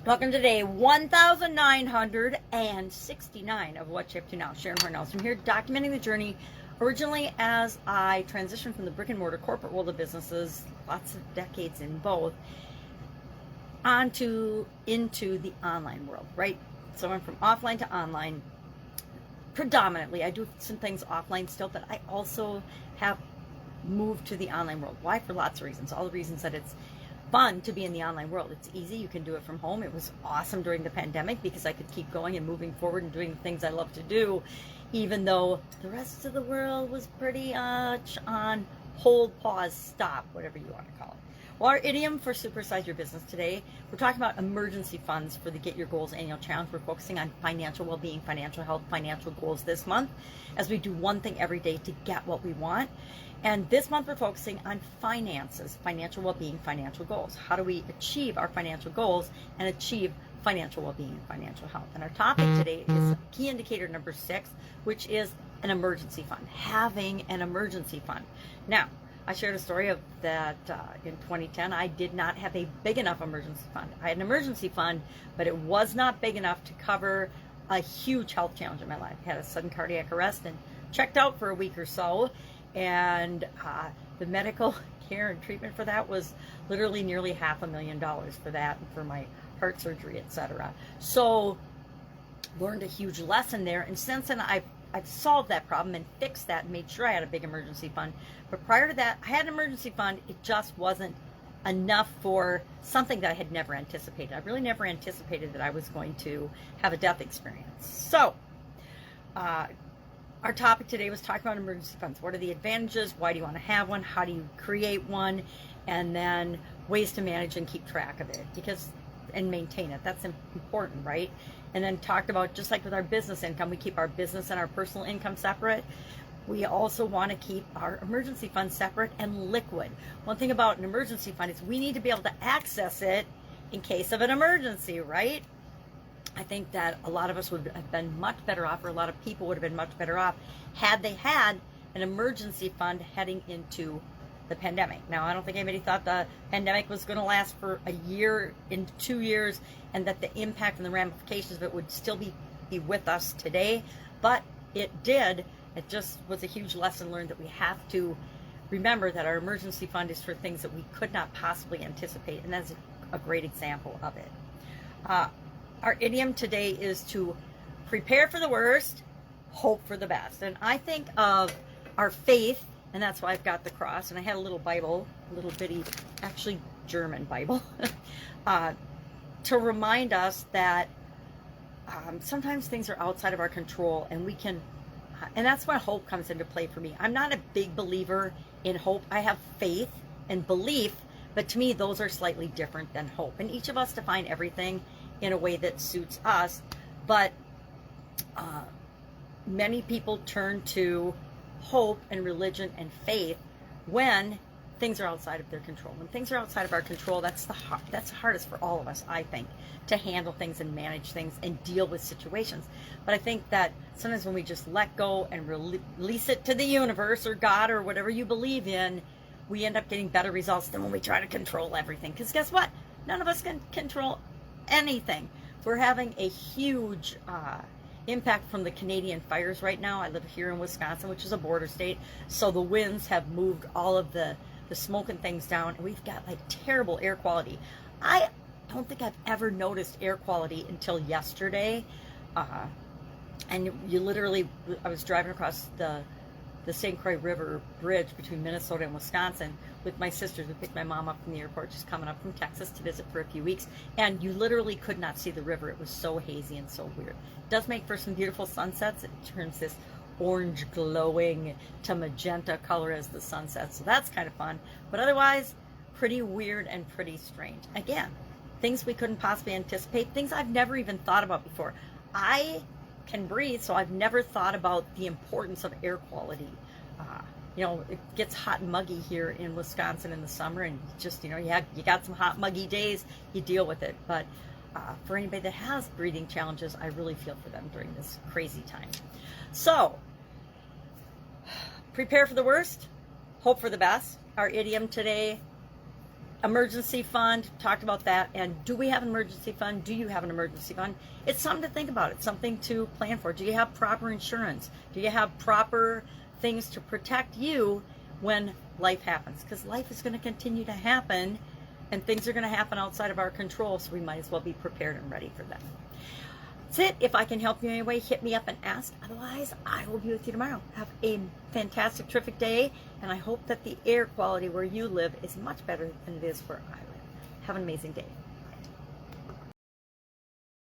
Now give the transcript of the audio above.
Welcome to day 1969 of What's Up to Now. Sharon Horne-Ellstrom here, documenting the journey originally as I transitioned from the brick and mortar corporate world of businesses, lots of decades in both, into the online world, right? So I'm from offline to online predominantly. I do some things offline still, but I also have moved to the online world. Why? For lots of reasons. All the reasons that it's fun to be in the online world. It's easy. You can do it from home. It was awesome during the pandemic because I could keep going and moving forward and doing the things I love to do, even though the rest of the world was pretty much on hold, pause, stop, whatever you want to call it. Well, our idiom for Supersize Your Business today, we're talking about emergency funds for the Get Your Goals annual challenge. We're focusing on financial well-being, financial health, financial goals this month as we do one thing every day to get what we want. And this month we're focusing on finances, financial well-being, financial goals. How do we achieve our financial goals and achieve financial well-being and financial health? And our topic today is key indicator number 6, which is an emergency fund, having an emergency fund. Now, I shared a story of that in 2010. I did not have a big enough emergency fund. I had an emergency fund, but it was not big enough to cover a huge health challenge in my life. I had a sudden cardiac arrest and checked out for a week or so. And the medical care and treatment for that was literally nearly $500,000 for that and for my heart surgery, etc. So learned a huge lesson there. And since then, I've solved that problem and fixed that and made sure I had a big emergency fund. But prior to that, I had an emergency fund. It just wasn't enough for something that I had never anticipated. I really never anticipated that I was going to have a death experience. So our topic today was talking about emergency funds. What are the advantages? Why do you want to have one? How do you create one? And then ways to manage and keep track of it and maintain it. That's important, right? And then talked about, just like with our business income, we keep our business and our personal income separate. We also want to keep our emergency fund separate and liquid. One thing about an emergency fund is we need to be able to access it in case of an emergency, right? I think that a lot of us would have been much better off, or a lot of people would have been much better off had they had an emergency fund heading into the pandemic. Now, I don't think anybody thought the pandemic was going to last for a year, in 2 years, and that the impact and the ramifications of it would still be with us today, but it did. It just was a huge lesson learned that we have to remember that our emergency fund is for things that we could not possibly anticipate, and that's a great example of it. Our idiom today is to prepare for the worst, hope for the best. And I think of our faith, and that's why I've got the cross, and I had a little Bible, a little bitty, actually German Bible, to remind us that sometimes things are outside of our control, and we can, and that's when hope comes into play for me. I'm not a big believer in hope. I have faith and belief, but to me, those are slightly different than hope. And each of us define everything in a way that suits us, but many people turn to hope and religion and faith when things are outside of their control. When things are outside of our control, that's the hardest for all of us, I think, to handle things and manage things and deal with situations. But I think that sometimes when we just let go and release it to the universe or God or whatever you believe in, we end up getting better results than when we try to control everything. Because guess what? None of us can control anything. We're having a huge impact from the Canadian fires right now. I live here in Wisconsin, which is a border state, so the winds have moved all of the smoke and things down, and we've got like terrible air quality. I don't think I've ever noticed air quality until yesterday. And you literally, I was driving across the St. Croix River Bridge between Minnesota and Wisconsin with my sisters. We picked my mom up from the airport. She's coming up from Texas to visit for a few weeks. And you literally could not see the river. It was so hazy and so weird. It does make for some beautiful sunsets. It turns this orange glowing to magenta color as the sun sets. So that's kind of fun. But otherwise, pretty weird and pretty strange. Again, things we couldn't possibly anticipate. Things I've never even thought about before. I can breathe, so I've never thought about the importance of air quality. It gets hot and muggy here in Wisconsin in the summer, and just, you got some hot, muggy days, you deal with it. But for anybody that has breathing challenges, I really feel for them during this crazy time. So, prepare for the worst, hope for the best. Our idiom today, Emergency fund, talked about that. And do we have an emergency fund? Do you have an emergency fund? It's something to think about. It's something to plan for. Do you have proper insurance? Do you have proper things to protect you when life happens? Because life is going to continue to happen, and things are going to happen outside of our control, so we might as well be prepared and ready for them. That's it. If I can help you in any way, hit me up and ask. Otherwise, I will be with you tomorrow. Have a fantastic, terrific day, and I hope that the air quality where you live is much better than it is where I live. Have an amazing day.